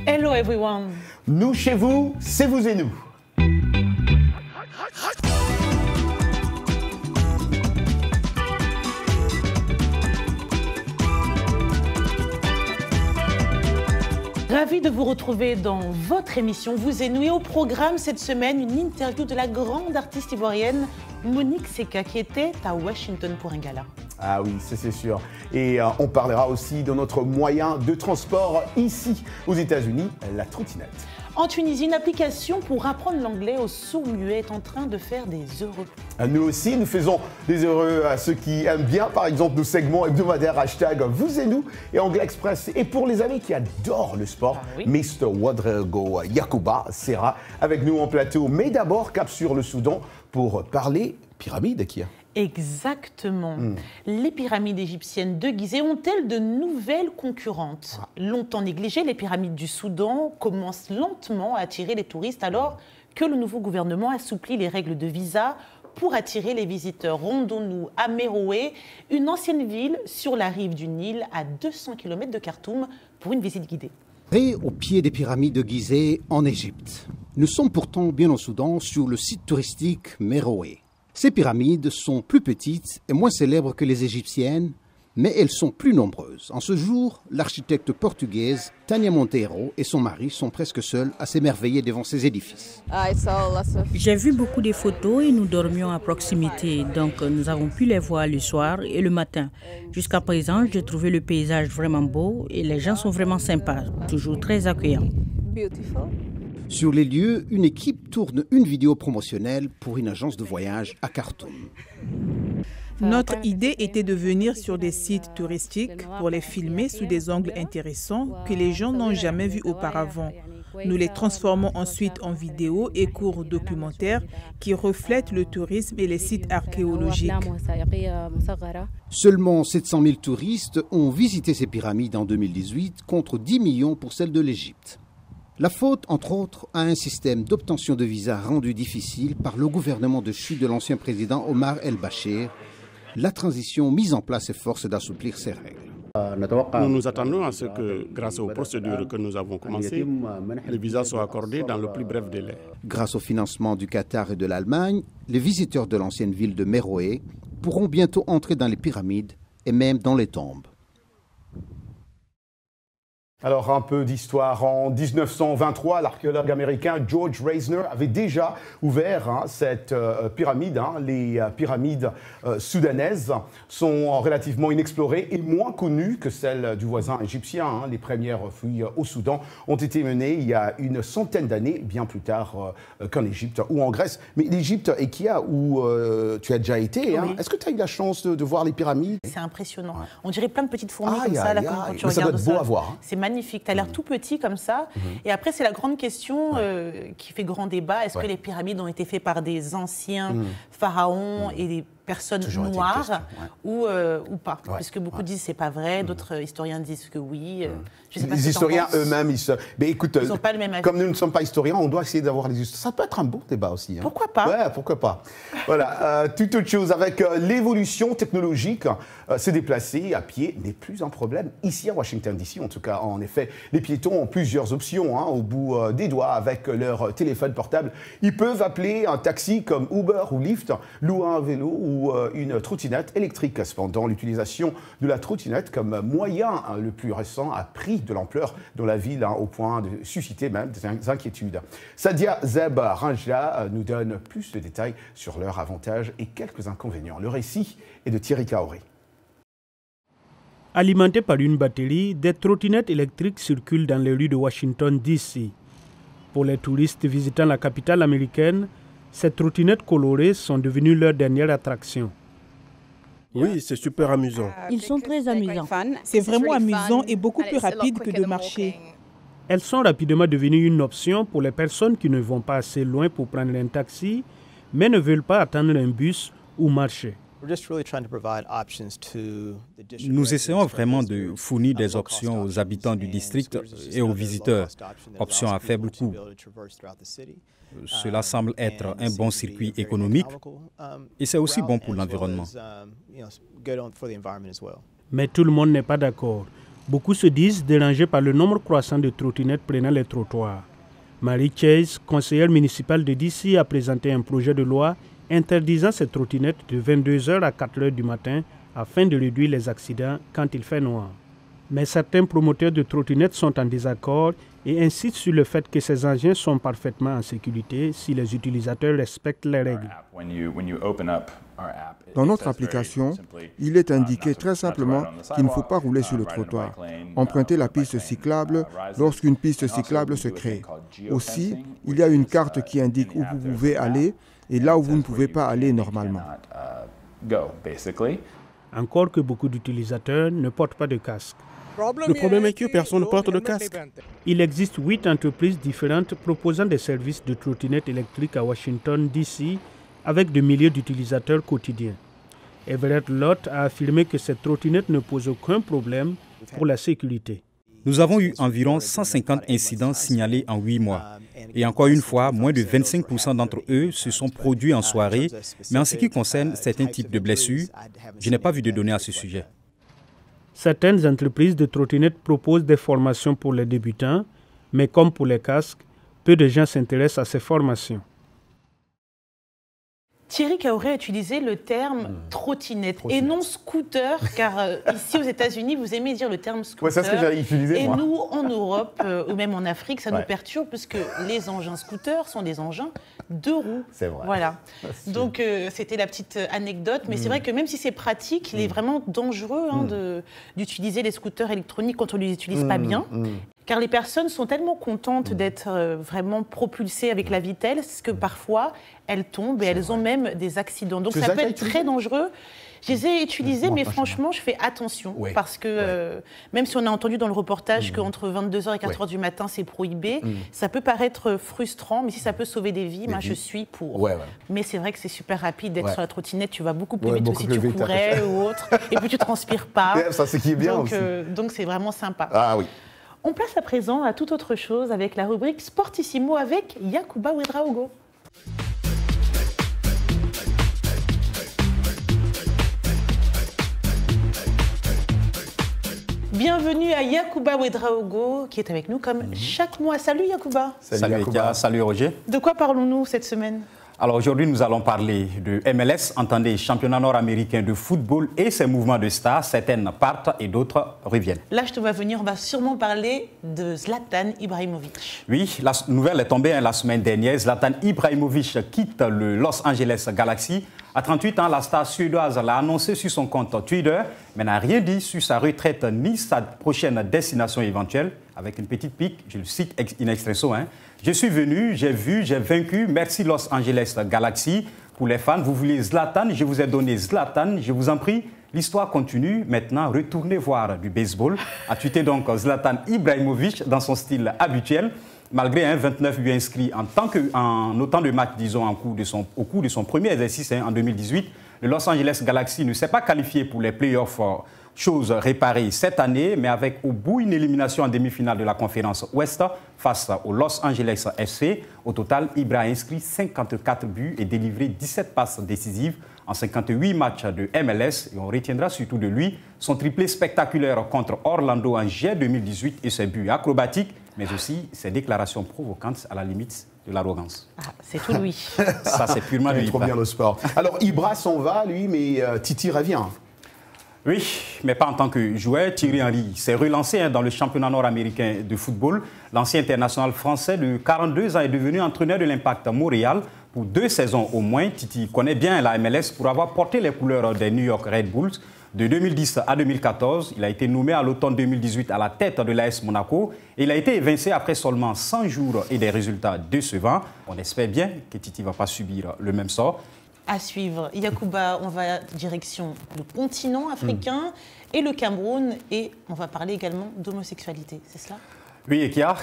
Hello everyone. Nous chez vous, c'est vous et nous. Ravi de vous retrouver dans votre émission Vous et nous. Et au programme cette semaine, une interview de la grande artiste ivoirienne Monique Seka qui était à Washington pour un gala. Ah oui, c'est sûr. Et on parlera aussi de notre moyen de transport ici aux États-Unis, la trottinette. En Tunisie, une application pour apprendre l'anglais aux sourds-muets est en train de faire des heureux. Nous aussi, nous faisons des heureux à ceux qui aiment bien, par exemple, nos segments hebdomadaires hashtag Vous et nous et Anglais Express. Et pour les amis qui adorent le sport, Mr. Ouedraogo Yacouba sera avec nous en plateau. Mais d'abord, cap sur le Soudan pour parler pyramide, Kia. Exactement. Les pyramides égyptiennes de Gizeh ont-elles de nouvelles concurrentes? Longtemps négligées, les pyramides du Soudan commencent lentement à attirer les touristes alors que le nouveau gouvernement assouplit les règles de visa pour attirer les visiteurs. Rendons-nous à Meroé, une ancienne ville sur la rive du Nil à 200 km de Khartoum pour une visite guidée. Au pied des pyramides de Gizeh en Égypte. Nous sommes pourtant bien au Soudan sur le site touristique Meroé. Ces pyramides sont plus petites et moins célèbres que les égyptiennes, mais elles sont plus nombreuses. En ce jour, l'architecte portugaise Tânia Monteiro et son mari sont presque seuls à s'émerveiller devant ces édifices. J'ai vu beaucoup de photos et nous dormions à proximité, donc nous avons pu les voir le soir et le matin. Jusqu'à présent, j'ai trouvé le paysage vraiment beau et les gens sont vraiment sympas, toujours très accueillants. Sur les lieux, une équipe tourne une vidéo promotionnelle pour une agence de voyage à Khartoum. Notre idée était de venir sur des sites touristiques pour les filmer sous des angles intéressants que les gens n'ont jamais vus auparavant. Nous les transformons ensuite en vidéos et courts documentaires qui reflètent le tourisme et les sites archéologiques. Seulement 700 000 touristes ont visité ces pyramides en 2018 contre 10 millions pour celles de l'Égypte. La faute, entre autres, à un système d'obtention de visa rendu difficile par le gouvernement de chute de l'ancien président Omar el-Bachir. La transition mise en place efforce d'assouplir ces règles. Nous nous attendons à ce que, grâce aux procédures que nous avons commencées, les visas soient accordés dans le plus bref délai. Grâce au financement du Qatar et de l'Allemagne, les visiteurs de l'ancienne ville de Meroé pourront bientôt entrer dans les pyramides et même dans les tombes. Alors, un peu d'histoire. En 1923, l'archéologue américain George Reisner avait déjà ouvert cette pyramide. Les pyramides soudanaises sont relativement inexplorées et moins connues que celles du voisin égyptien. Les premières fouilles au Soudan ont été menées il y a une centaine d'années, bien plus tard qu'en Égypte ou en Grèce. Mais l'Égypte, Ekia, où tu as déjà été, Oui. Est-ce que tu as eu la chance de voir les pyramides? C'est impressionnant. On dirait plein de petites fourmis comme ça là, quand tu mais ça doit regardes être beau ça. à voir. C'est magnifique. Tu as l'air tout petit comme ça. Et après, c'est la grande question qui fait grand débat. Est-ce que les pyramides ont été faites par des anciens pharaons et des personnes noires ou pas? Parce que beaucoup disent que ce n'est pas vrai. D'autres historiens disent que oui. Je sais pas les historiens eux-mêmes, mais écoute, ils n'ont pas le même avis. Comme nous ne sommes pas historiens, on doit essayer d'avoir les histoires. Ça peut être un bon débat aussi. Pourquoi pas? Ouais, pourquoi pas. Voilà, toute autre chose. Avec l'évolution technologique, se déplacer à pied n'est plus un problème. Ici à Washington DC, en tout cas, en effet, les piétons ont plusieurs options au bout des doigts avec leur téléphone portable. Ils peuvent appeler un taxi comme Uber ou Lyft, louer un vélo ou une trottinette électrique. Cependant, l'utilisation de la trottinette comme moyen le plus récent a pris de l'ampleur dans la ville au point de susciter même des inquiétudes. Sadia Zeb Rangla nous donne plus de détails sur leurs avantages et quelques inconvénients. Le récit est de Thierry Kaoré. Alimentées par une batterie, des trottinettes électriques circulent dans les rues de Washington, D.C. Pour les touristes visitant la capitale américaine, ces trottinettes colorées sont devenues leur dernière attraction. Oui, c'est super amusant. Ils sont très amusants. C'est vraiment amusant et beaucoup plus rapide que de marcher. Elles sont rapidement devenues une option pour les personnes qui ne vont pas assez loin pour prendre un taxi, mais ne veulent pas attendre un bus ou marcher. Nous essayons vraiment de fournir des options aux habitants du district et aux visiteurs, options à faible coût. Cela semble être un bon circuit économique et c'est aussi bon pour l'environnement. Mais tout le monde n'est pas d'accord. Beaucoup se disent dérangés par le nombre croissant de trottinettes prenant les trottoirs. Marie Chase, conseillère municipale de DC, a présenté un projet de loi interdisant ces trottinettes de 22h à 4h du matin afin de réduire les accidents quand il fait noir. Mais certains promoteurs de trottinettes sont en désaccord et insistent sur le fait que ces engins sont parfaitement en sécurité si les utilisateurs respectent les règles. Dans notre application, il est indiqué très simplement qu'il ne faut pas rouler sur le trottoir. Emprunter la piste cyclable lorsqu'une piste cyclable se crée. Aussi, il y a une carte qui indique où vous pouvez aller et là où vous ne pouvez pas aller normalement. Encore que beaucoup d'utilisateurs ne portent pas de casque. Le problème est que personne ne porte de casque. Il existe 8 entreprises différentes proposant des services de trottinettes électriques à Washington, D.C., avec des milliers d'utilisateurs quotidiens. Everett Lott a affirmé que ces trottinettes ne posent aucun problème pour la sécurité. Nous avons eu environ 150 incidents signalés en 8 mois. Et encore une fois, moins de 25% d'entre eux se sont produits en soirée. Mais en ce qui concerne certains types de blessures, je n'ai pas vu de données à ce sujet. Certaines entreprises de trottinettes proposent des formations pour les débutants, mais comme pour les casques, peu de gens s'intéressent à ces formations. Thierry Kaoré a utilisé le terme trottinette et non scooter, car ici aux États-Unis, vous aimez dire le terme scooter. Ouais, c'est ce que j'allais utiliser, et moi. nous, en Europe, ou même en Afrique, ça nous perturbe, puisque les engins scooters sont des engins de roues. C'est vrai. Voilà. Donc, c'était la petite anecdote. Mais c'est vrai que même si c'est pratique, il est vraiment dangereux d'utiliser les scooters électroniques quand on ne les utilise pas bien. Car les personnes sont tellement contentes d'être vraiment propulsées avec la vitesse que parfois elles tombent et elles ont même des accidents. Donc ça peut être très dangereux. Je les ai utilisés, mais franchement, je fais attention. Parce que même si on a entendu dans le reportage qu'entre 22h et 4h du matin, c'est prohibé, ça peut paraître frustrant, mais si ça peut sauver des vies, moi je suis pour. Mais c'est vrai que c'est super rapide d'être sur la trottinette, tu vas beaucoup plus vite que si tu courais ou autre, et puis tu ne transpires pas. Ça, c'est qui est bien donc, aussi. Donc c'est vraiment sympa. Ah oui. On passe à présent à toute autre chose avec la rubrique Sportissimo avec Yacouba Ouedraogo. Bienvenue à Yacouba Ouedraogo qui est avec nous comme chaque mois. Salut Yacouba. Salut Ekia, salut Roger. De quoi parlons-nous cette semaine ? Alors aujourd'hui, nous allons parler de MLS, entendez, championnat nord-américain de football et ses mouvements de stars. Certaines partent et d'autres reviennent. Là, je te vois venir, on va sûrement parler de Zlatan Ibrahimovic. Oui, la nouvelle est tombée la semaine dernière. Zlatan Ibrahimovic quitte le Los Angeles Galaxy. À 38 ans, la star suédoise l'a annoncé sur son compte Twitter, mais n'a rien dit sur sa retraite ni sa prochaine destination éventuelle. Avec une petite pique, je le cite in extenso, Je suis venu, j'ai vu, j'ai vaincu. Merci Los Angeles Galaxy. Pour les fans, vous voulez Zlatan, je vous ai donné Zlatan, je vous en prie. L'histoire continue. Maintenant, retournez voir du baseball. A tweeté donc Zlatan Ibrahimovic dans son style habituel. Malgré 29 buts inscrits en autant de matchs, disons, au cours de son premier exercice en 2018, le Los Angeles Galaxy ne s'est pas qualifié pour les playoffs. Chose réparée cette année, mais avec au bout une élimination en demi-finale de la conférence Ouest face au Los Angeles FC. Au total, Ibra a inscrit 54 buts et délivré 17 passes décisives en 58 matchs de MLS. Et on retiendra surtout de lui son triplé spectaculaire contre Orlando en juillet 2018 et ses buts acrobatiques, mais aussi ses déclarations provocantes à la limite de l'arrogance. Ah, c'est tout lui. Ça, c'est purement lui. Trop bien le sport. Alors, Ibra s'en va, lui, mais Titi revient. Oui, mais pas en tant que joueur. Thierry Henry s'est relancé dans le championnat nord-américain de football. L'ancien international français de 42 ans est devenu entraîneur de l'Impact Montréal pour 2 saisons au moins. Titi connaît bien la MLS pour avoir porté les couleurs des New York Red Bulls. De 2010 à 2014, il a été nommé à l'automne 2018 à la tête de l'AS Monaco. Et il a été évincé après seulement 100 jours et des résultats décevants. On espère bien que Titi ne va pas subir le même sort. À suivre. Yacouba, on va direction le continent africain et le Cameroun. Et on va parler également d'homosexualité, c'est cela ? Oui, Ekia,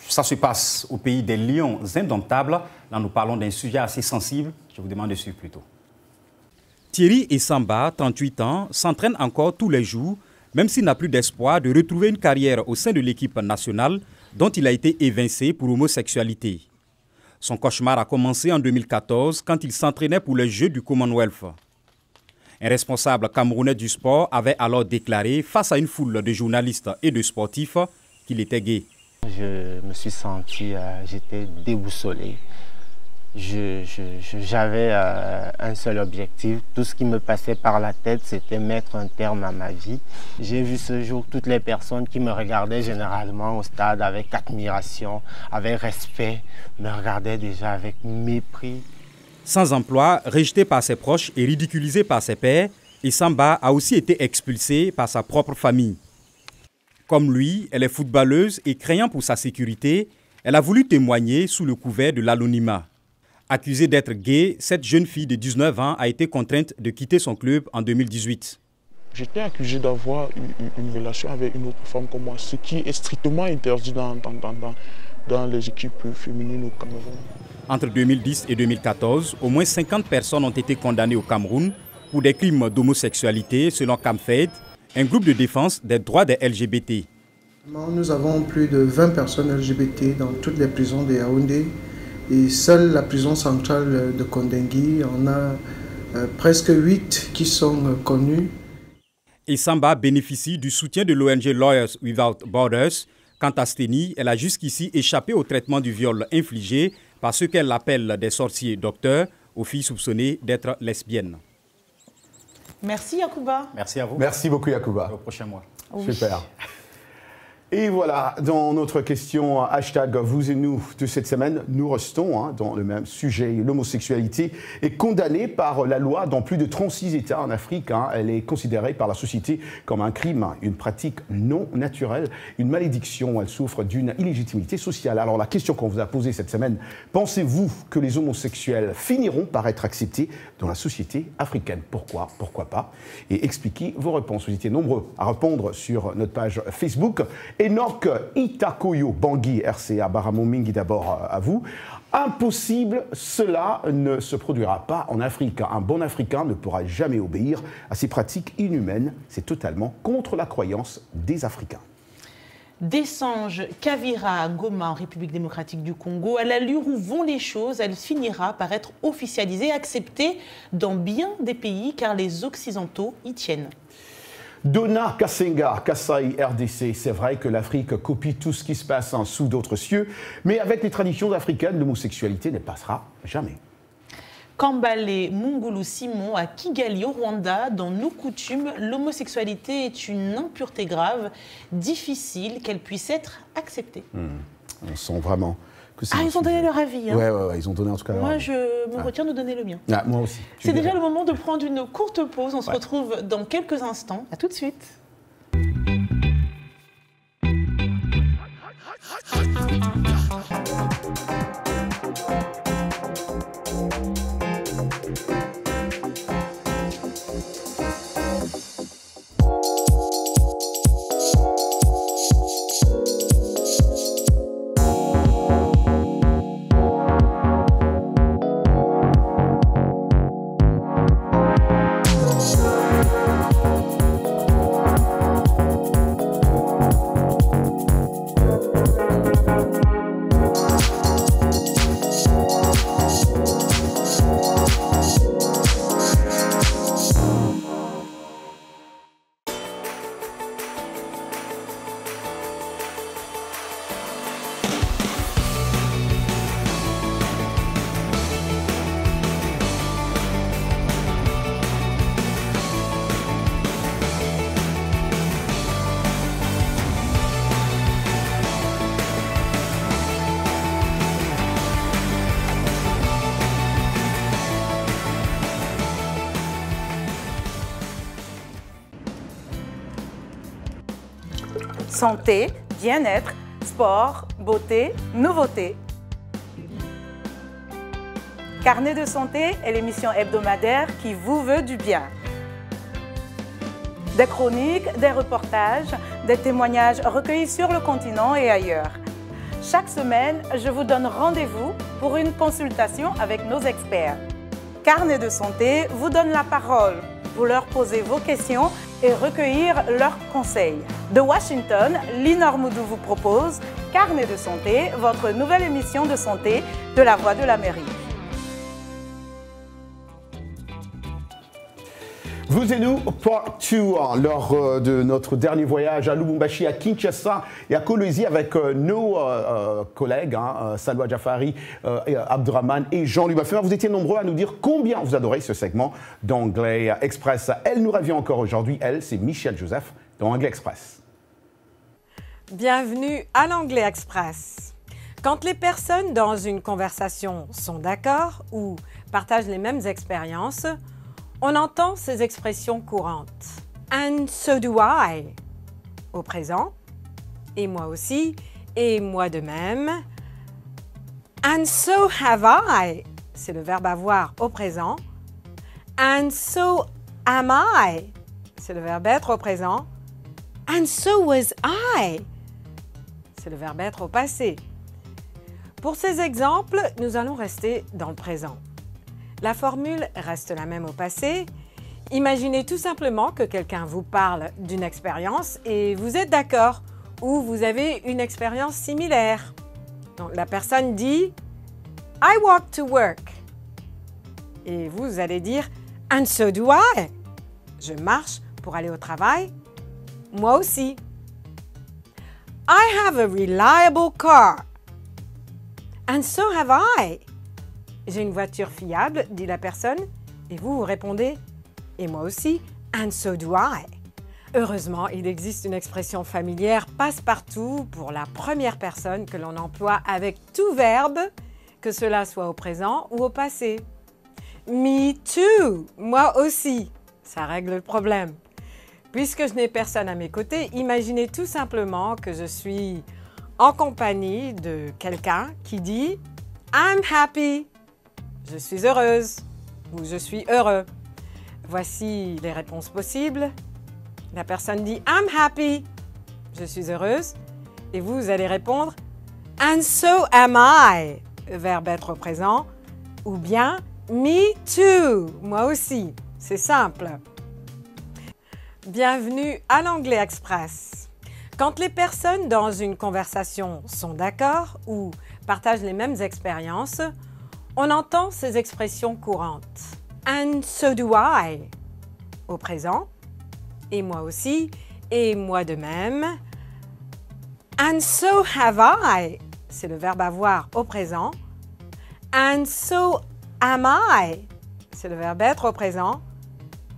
ça se passe au pays des lions indomptables. Là, nous parlons d'un sujet assez sensible. Je vous demande de suivre plutôt. Thierry Essamba, 38 ans, s'entraîne encore tous les jours, même s'il n'a plus d'espoir de retrouver une carrière au sein de l'équipe nationale dont il a été évincé pour homosexualité. Son cauchemar a commencé en 2014 quand il s'entraînait pour les Jeux du Commonwealth. Un responsable camerounais du sport avait alors déclaré face à une foule de journalistes et de sportifs qu'il était gay. Je me suis senti, j'étais déboussolé. J'avais un seul objectif. Tout ce qui me passait par la tête, c'était mettre un terme à ma vie. J'ai vu ce jour toutes les personnes qui me regardaient généralement au stade avec admiration, avec respect, me regardaient déjà avec mépris. Sans emploi, rejeté par ses proches et ridiculisé par ses pairs, Essamba a aussi été expulsée par sa propre famille. Comme lui, elle est footballeuse et craignant pour sa sécurité, elle a voulu témoigner sous le couvert de l'anonymat. Accusée d'être gay, cette jeune fille de 19 ans a été contrainte de quitter son club en 2018. J'étais accusé d'avoir une relation avec une autre femme comme moi, ce qui est strictement interdit dans les équipes féminines au Cameroun. Entre 2010 et 2014, au moins 50 personnes ont été condamnées au Cameroun pour des crimes d'homosexualité selon CAMFED, un groupe de défense des droits des LGBT. Nous avons plus de 20 personnes LGBT dans toutes les prisons de Yaoundé. Et seule la prison centrale de Kondengui, on a presque 8 qui sont connus. Essamba bénéficie du soutien de l'ONG Lawyers Without Borders. Quant à Steny, elle a jusqu'ici échappé au traitement du viol infligé par ce qu'elle appelle des sorciers docteurs aux filles soupçonnées d'être lesbiennes. Merci Yacouba. Merci à vous. Merci beaucoup Yacouba. Au prochain mois. Oui. Super. Et voilà, dans notre question hashtag vous et nous de cette semaine, nous restons dans le même sujet. L'homosexualité est condamnée par la loi dans plus de 36 États en Afrique. Elle est considérée par la société comme un crime, une pratique non naturelle, une malédiction. Elle souffre d'une illégitimité sociale. Alors la question qu'on vous a posée cette semaine, pensez-vous que les homosexuels finiront par être acceptés dans la société africaine? Pourquoi? Pourquoi pas? Et expliquez vos réponses. Vous étiez nombreux à répondre sur notre page Facebook. Enoch Itakoyo Bangui, RCA Baramomingi, d'abord à vous. Impossible, cela ne se produira pas en Afrique. Un bon Africain ne pourra jamais obéir à ces pratiques inhumaines. C'est totalement contre la croyance des Africains. Dessange Kavira Goma en République démocratique du Congo, à l'allure où vont les choses, elle finira par être officialisée, acceptée dans bien des pays car les Occidentaux y tiennent. Donna Kassenga, Kassai RDC, c'est vrai que l'Afrique copie tout ce qui se passe sous d'autres cieux, mais avec les traditions africaines, l'homosexualité ne passera jamais. Kambale Mungulu Simon à Kigali au Rwanda, dans nos coutumes, l'homosexualité est une impureté grave, difficile qu'elle puisse être acceptée. On sent vraiment que c'est... ils ont donné leur avis. Ouais, ils ont donné en tout cas leur avis. Moi, je me retiens de donner le mien. Moi aussi. C'est déjà le moment de prendre une courte pause. On se retrouve dans quelques instants. À tout de suite. Santé, bien-être, sport, beauté, nouveauté. Carnet de santé est l'émission hebdomadaire qui vous veut du bien. Des chroniques, des reportages, des témoignages recueillis sur le continent et ailleurs. Chaque semaine, je vous donne rendez-vous pour une consultation avec nos experts. Carnet de santé vous donne la parole pour leur poser vos questions et recueillir leurs conseils. De Washington, Linor Moudou vous propose Carnet de santé, votre nouvelle émission de santé de la Voix de l'Amérique. Vous et nous, part 2, lors de notre dernier voyage à Lubumbashi, à Kinshasa et à Kolwezi avec nos collègues, Salwa Jafari, Abdurrahman et Jean-Louis Baffin. Vous étiez nombreux à nous dire combien vous adorez ce segment d'Anglais Express. Elle nous revient encore aujourd'hui. Elle, c'est Michelle Joseph dans Anglais Express. Bienvenue à l'Anglais Express. Quand les personnes dans une conversation sont d'accord ou partagent les mêmes expériences, on entend ces expressions courantes. And so do I, au présent, et moi aussi, et moi de même. And so have I, c'est le verbe avoir au présent. And so am I, c'est le verbe être au présent. And so was I, c'est le verbe être au passé. Pour ces exemples, nous allons rester dans le présent. La formule reste la même au passé. Imaginez tout simplement que quelqu'un vous parle d'une expérience et vous êtes d'accord ou vous avez une expérience similaire. Donc, la personne dit « I walk to work » et vous allez dire « And so do I » Je marche pour aller au travail. Moi aussi. « I have a reliable car » And so have I. J'ai une voiture fiable, dit la personne, et vous répondez « Et moi aussi, and so do I ». Heureusement, il existe une expression familière passe-partout pour la première personne que l'on emploie avec tout verbe, que cela soit au présent ou au passé. Me too, moi aussi, ça règle le problème. Puisque je n'ai personne à mes côtés, imaginez tout simplement que je suis en compagnie de quelqu'un qui dit « I'm happy ». Je suis heureuse ou je suis heureux. Voici les réponses possibles. La personne dit « I'm happy ». Je suis heureuse. Et vous allez répondre « And so am I », verbe être au présent. Ou bien « Me too », moi aussi. C'est simple. Bienvenue à l'Anglais Express. Quand les personnes dans une conversation sont d'accord ou partagent les mêmes expériences, on entend ces expressions courantes. And so do I, au présent, et moi aussi, et moi de même. And so have I, c'est le verbe avoir au présent. And so am I, c'est le verbe être au présent.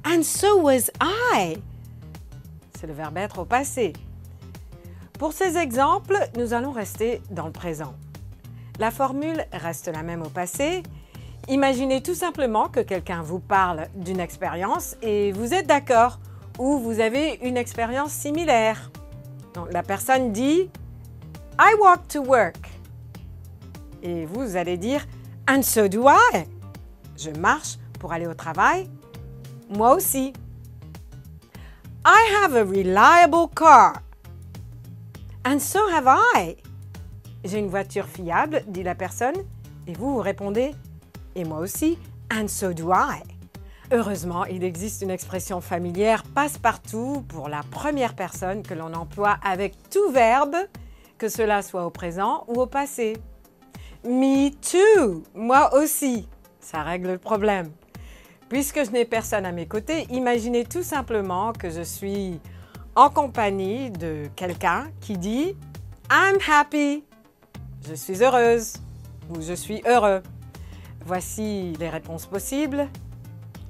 And so was I, c'est le verbe être au passé. Pour ces exemples, nous allons rester dans le présent. La formule reste la même au passé. Imaginez tout simplement que quelqu'un vous parle d'une expérience et vous êtes d'accord ou vous avez une expérience similaire. Donc, la personne dit « I walk to work » et vous allez dire « And so do I ». Je marche pour aller au travail. Moi aussi. « I have a reliable car ». And so have I. J'ai une voiture fiable, dit la personne, et vous répondez « Et moi aussi, and so do I ». Heureusement, il existe une expression familière passe-partout pour la première personne que l'on emploie avec tout verbe, que cela soit au présent ou au passé. Me too, moi aussi, ça règle le problème. Puisque je n'ai personne à mes côtés, imaginez tout simplement que je suis en compagnie de quelqu'un qui dit « I'm happy ». Je suis heureuse ou je suis heureux. Voici les réponses possibles.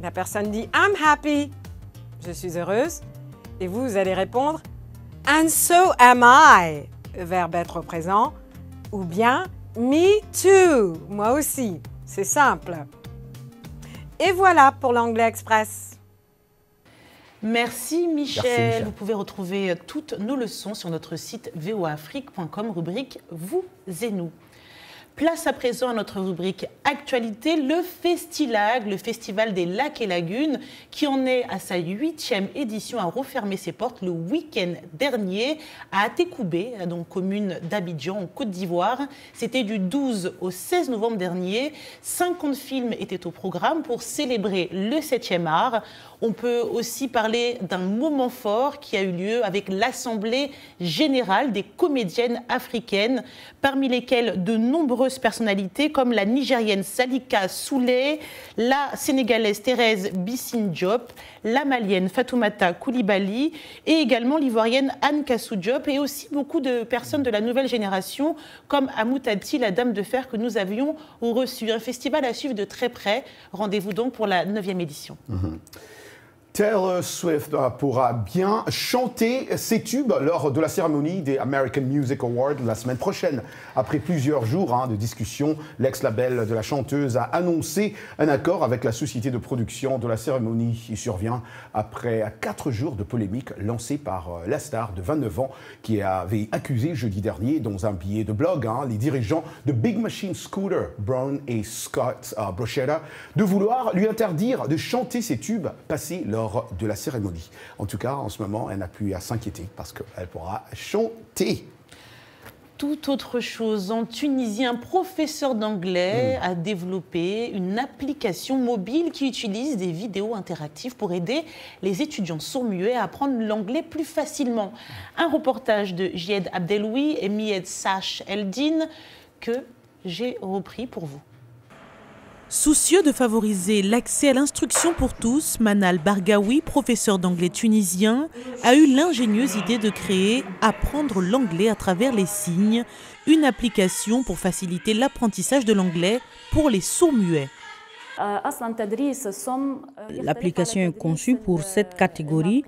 La personne dit « I'm happy ». Je suis heureuse. Et vous allez répondre « And so am I », verbe être au présent. Ou bien « Me too », moi aussi. C'est simple. Et voilà pour l'Anglais Express. Merci Michel. Merci Michel. Vous pouvez retrouver toutes nos leçons sur notre site voafrique.com, rubrique Vous et nous. Place à présent à notre rubrique Actualité, le Festilag, le Festival des Lacs et Lagunes, qui en est à sa 8e édition, a refermé ses portes le week-end dernier à Atekoubé, donc commune d'Abidjan, en Côte d'Ivoire. C'était du 12 au 16 novembre dernier. 50 films étaient au programme pour célébrer le 7e art. On peut aussi parler d'un moment fort qui a eu lieu avec l'Assemblée générale des comédiennes africaines, parmi lesquelles de nombreux nombreuses personnalités comme la Nigérienne Salika Souley, la Sénégalaise Thérèse Bissine Diop, la Malienne Fatoumata Koulibaly et également l'Ivoirienne Anne Kassou Diop et aussi beaucoup de personnes de la nouvelle génération comme Amoutati, la Dame de Fer que nous avions reçue. Un festival à suivre de très près. Rendez-vous donc pour la 9e édition. Taylor Swift pourra bien chanter ses tubes lors de la cérémonie des American Music Awards la semaine prochaine. Après plusieurs jours de discussion, l'ex-label de la chanteuse a annoncé un accord avec la société de production de la cérémonie. Il survient après 4 jours de polémique lancée par la star de 29 ans qui avait accusé jeudi dernier dans un billet de blog les dirigeants de Big Machine Scooter, Brown et Scott Brochetta, de vouloir lui interdire de chanter ses tubes passés lors de la cérémonie. En tout cas, en ce moment, elle n'a plus à s'inquiéter parce qu'elle pourra chanter. Tout autre chose. En Tunisie, un professeur d'anglais a développé une application mobile qui utilise des vidéos interactives pour aider les étudiants sourds-muets à apprendre l'anglais plus facilement. Un reportage de Jed Abdeloui et Mied Sash Eldin que j'ai repris pour vous. Soucieux de favoriser l'accès à l'instruction pour tous, Manal Bargaoui, professeur d'anglais tunisien, a eu l'ingénieuse idée de créer « Apprendre l'anglais à travers les signes », une application pour faciliter l'apprentissage de l'anglais pour les sourds-muets. L'application est conçue pour cette catégorie,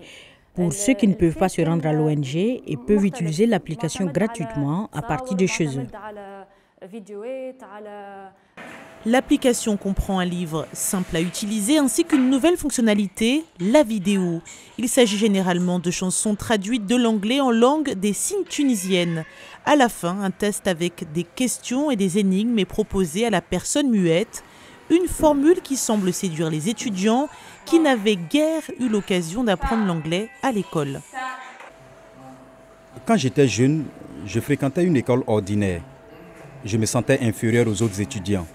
pour ceux qui ne peuvent pas se rendre à l'ONG et peuvent utiliser l'application gratuitement à partir de chez eux. L'application comprend un livre simple à utiliser ainsi qu'une nouvelle fonctionnalité, la vidéo. Il s'agit généralement de chansons traduites de l'anglais en langue des signes tunisienne. À la fin, un test avec des questions et des énigmes est proposé à la personne muette, une formule qui semble séduire les étudiants qui n'avaient guère eu l'occasion d'apprendre l'anglais à l'école. Quand j'étais jeune, je fréquentais une école ordinaire. Je me sentais inférieur aux autres étudiants.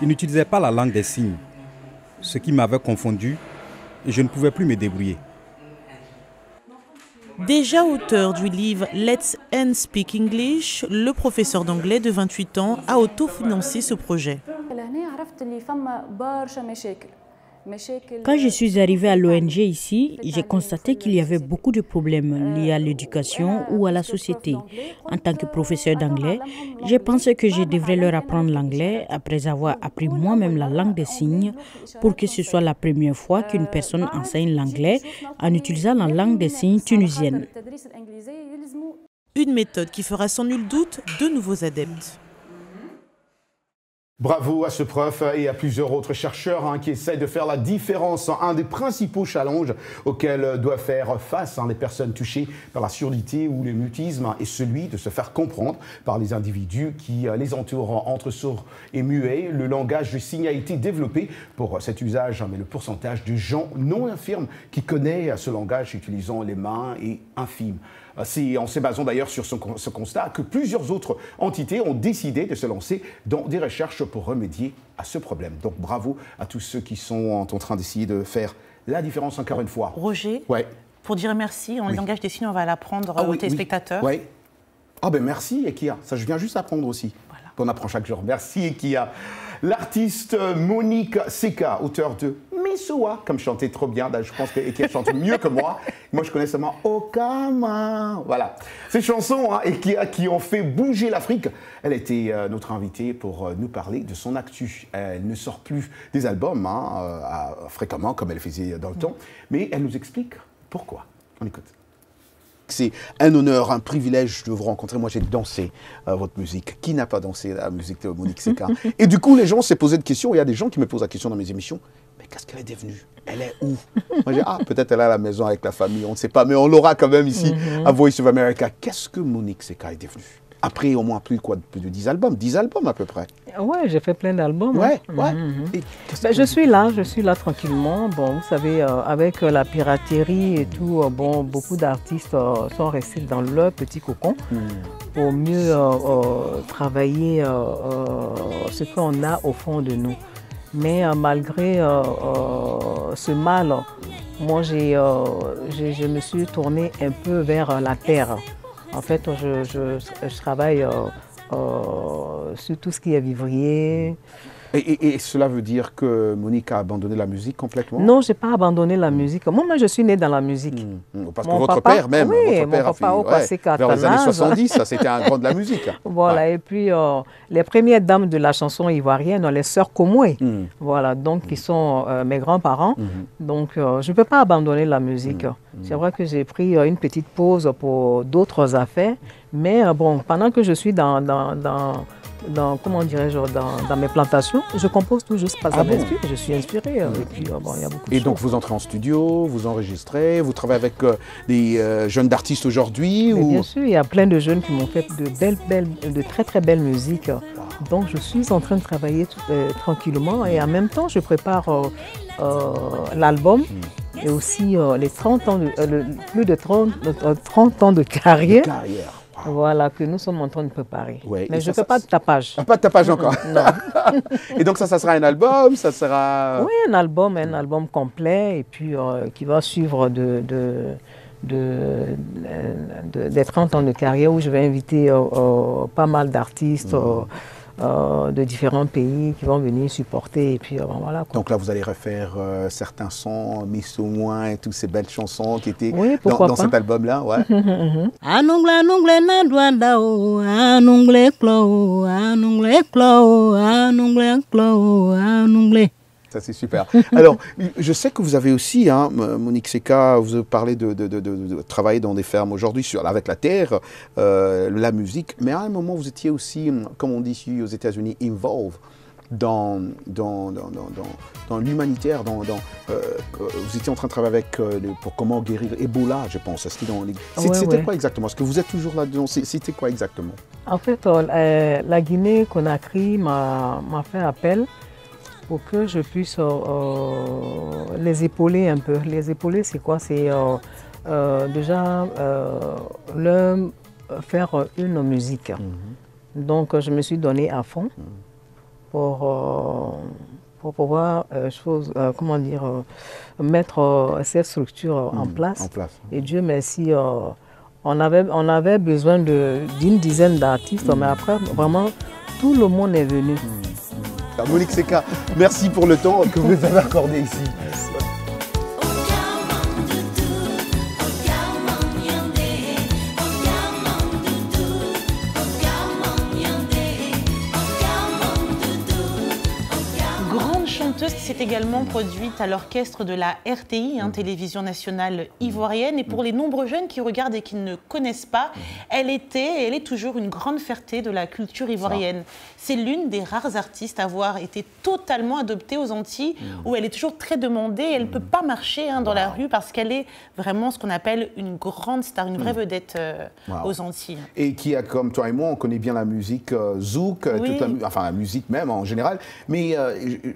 Ils n'utilisaient pas la langue des signes, ce qui m'avait confondu et je ne pouvais plus me débrouiller. Déjà auteur du livre « Let's End Speak English », le professeur d'anglais de 28 ans a autofinancé ce projet. Quand je suis arrivée à l'ONG ici, j'ai constaté qu'il y avait beaucoup de problèmes liés à l'éducation ou à la société. En tant que professeur d'anglais, j'ai pensé que je devrais leur apprendre l'anglais après avoir appris moi-même la langue des signes pour que ce soit la première fois qu'une personne enseigne l'anglais en utilisant la langue des signes tunisienne. Une méthode qui fera sans nul doute de nouveaux adeptes. Bravo à ce prof et à plusieurs autres chercheurs qui essayent de faire la différence. Un des principaux challenges auxquels doivent faire face les personnes touchées par la surdité ou le mutisme est celui de se faire comprendre par les individus qui les entourent. Entre sourds et muets, le langage de signes a été développé pour cet usage, mais le pourcentage de gens non infirmes qui connaissent ce langage utilisant les mains est infime. C'est en se basant d'ailleurs sur ce constat que plusieurs autres entités ont décidé de se lancer dans des recherches pour remédier à ce problème. Donc bravo à tous ceux qui sont en train d'essayer de faire la différence encore une fois. Roger, pour dire merci, en langage des signes, on va l'apprendre aux téléspectateurs. Oui. Ah ben merci Ekia, ça je viens juste apprendre aussi. Voilà. On apprend chaque jour. Merci Ekia. L'artiste Monique Seka, auteur de Missoua, comme chantait trop bien, je pense qu'Ekia chante mieux que moi. Moi, je connais seulement Okama. Voilà. Ces chansons Ekia qui ont fait bouger l'Afrique. Elle était notre invitée pour nous parler de son actu. Elle ne sort plus des albums fréquemment, comme elle faisait dans le temps, mais elle nous explique pourquoi. On écoute. C'est un honneur, un privilège de vous rencontrer. Moi, j'ai dansé votre musique. Qui n'a pas dansé la musique de Monique Seka? Et du coup, les gens se posaient des questions. Il y a des gens qui me posent la question dans mes émissions. Mais qu'est-ce qu'elle est devenue? Elle est où? Moi, j'ai dit, peut-être elle est à la maison avec la famille. On ne sait pas, mais on l'aura quand même ici à Voice of America. Qu'est-ce que Monique Seka est devenue? Après, au moins plus de 10 albums. 10 albums à peu près. Ouais, j'ai fait plein d'albums. Ouais. Je suis là tranquillement. Bon, vous savez, avec la piraterie et tout, beaucoup d'artistes sont restés dans leur petit cocon pour mieux travailler ce qu'on a au fond de nous. Mais malgré ce mal, moi, je me suis tournée un peu vers la terre. En fait, je travaille sur tout ce qui est vivrier. Et cela veut dire que Monique a abandonné la musique complètement? Non, je n'ai pas abandonné la musique. Moi, je suis née dans la musique. Parce que votre père même, oui, votre père mon papa a passé vers les années 70, ça c'était un grand de la musique. Voilà, et puis les premières dames de la chanson ivoirienne, les sœurs Komoué, voilà, donc qui sont mes grands-parents. Donc, je ne peux pas abandonner la musique. C'est vrai que j'ai pris une petite pause pour d'autres affaires, mais bon, pendant que je suis comment dirais-je, dans mes plantations, je compose toujours parce que je suis inspirée. Et puis, bon, il y a beaucoup de choses. Donc, vous entrez en studio, vous enregistrez, vous travaillez avec des jeunes d'artistes aujourd'hui Bien sûr, il y a plein de jeunes qui m'ont fait de très très belles musiques. Donc, je suis en train de travailler tranquillement et en même temps, je prépare l'album et aussi les 30 ans plus de 30 ans de carrière. Voilà, que nous sommes en train de préparer. Ouais, mais je ne fais pas de tapage. Pas de tapage encore. Non. Et donc ça sera un album, ça sera... Oui, un album complet et puis qui va suivre des 30 ans de carrière où je vais inviter pas mal d'artistes de différents pays qui vont venir supporter et puis voilà. Quoi. Donc là, vous allez refaire certains sons, Miss au moins, et toutes ces belles chansons qui étaient dans cet album-là, ouais. Ça, c'est super. Alors, je sais que vous avez aussi, hein, Monique Seka, vous parlez de travailler dans des fermes aujourd'hui avec la terre, la musique, mais à un moment, vous étiez aussi, comme on dit ici aux États-Unis, involved dans l'humanitaire, vous étiez en train de travailler pour comment guérir Ebola, je pense. C'était quoi exactement? Est-ce que vous êtes toujours là-dedans? C'était quoi exactement? En fait, la Guinée-Conakry m'a fait appel pour que je puisse les épauler un peu. Les épauler, c'est quoi? C'est déjà leur faire une musique. Donc, je me suis donné à fond pour pouvoir mettre cette structure en place. Et Dieu merci, on avait besoin d'une dizaine d'artistes, mais après, vraiment, tout le monde est venu. Monique Seka, merci pour le temps que vous avez accordé ici. Merci. Qui s'est également produite à l'orchestre de la RTI, Télévision nationale ivoirienne. Et pour les nombreux jeunes qui regardent et qui ne connaissent pas, elle était et elle est toujours une grande fierté de la culture ivoirienne. C'est l'une des rares artistes à avoir été totalement adoptée aux Antilles, où elle est toujours très demandée. Elle ne peut pas marcher dans la rue parce qu'elle est vraiment ce qu'on appelle une grande star, une vraie vedette aux Antilles. Et qui a, comme toi et moi, on connaît bien la musique zouk, la musique même en général. Mais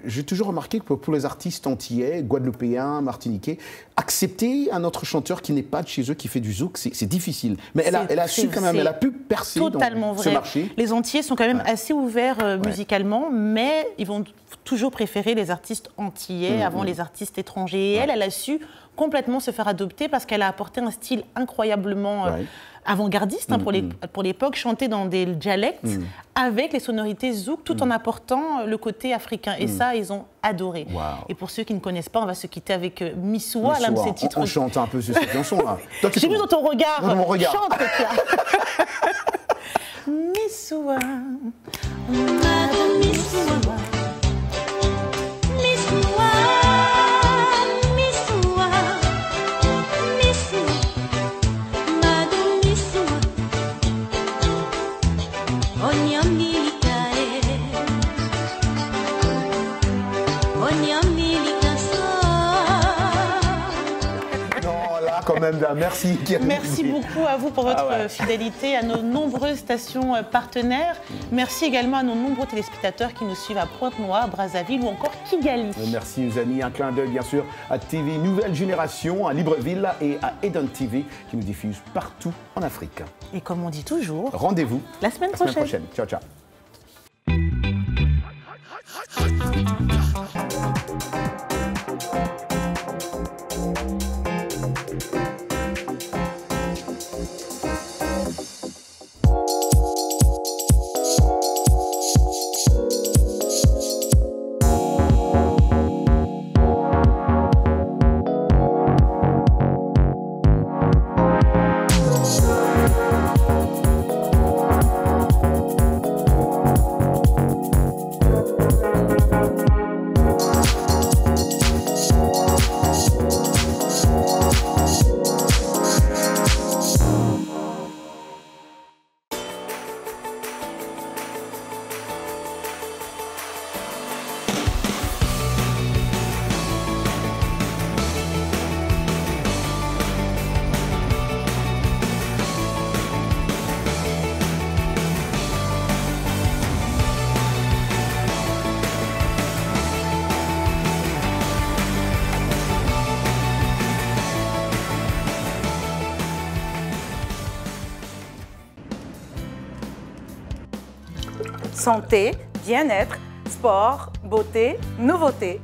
j'ai toujours remarqué que pour les artistes antillais, guadeloupéens, martiniquais, accepter un autre chanteur qui n'est pas de chez eux, qui fait du zouk, c'est difficile. Mais elle a su quand même, elle a pu percer dans ce marché. Les Antillais sont quand même assez ouverts musicalement, mais ils vont toujours préférer les artistes antillais avant les artistes étrangers. Et elle a su complètement se faire adopter parce qu'elle a apporté un style incroyablement avant-gardiste pour l'époque, chanter dans des dialectes avec les sonorités zouk tout en apportant le côté africain. Et ça, ils ont adoré. Et pour ceux qui ne connaissent pas, on va se quitter avec Missoua, l'un de ses titres. On chante un peu sur cette chanson-là. J'ai vu dans ton regard. Dans mon regard. Chante, Missoua, Madame Missoua. Quand même, merci. Merci beaucoup à vous pour votre fidélité, à nos nombreuses stations partenaires. Merci également à nos nombreux téléspectateurs qui nous suivent à Pointe-Noire, Brazzaville ou encore Kigali. Merci nos amis, un clin d'œil bien sûr à TV Nouvelle Génération, à Libreville et à Eden TV qui nous diffusent partout en Afrique. Et comme on dit toujours, rendez-vous la semaine prochaine. Ciao, ciao. Santé, bien-être, sport, beauté, nouveauté.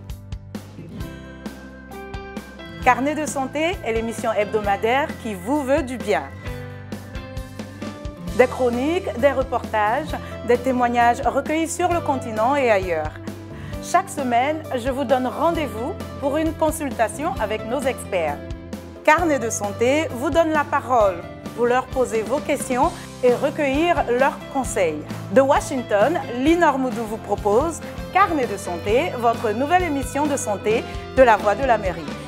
Carnet de santé est l'émission hebdomadaire qui vous veut du bien. Des chroniques, des reportages, des témoignages recueillis sur le continent et ailleurs. Chaque semaine, je vous donne rendez-vous pour une consultation avec nos experts. Carnet de santé vous donne la parole pour leur poser vos questions et recueillir leurs conseils. De Washington, Linor Moudou vous propose Carnet de santé, votre nouvelle émission de santé de la Voix de l'Amérique.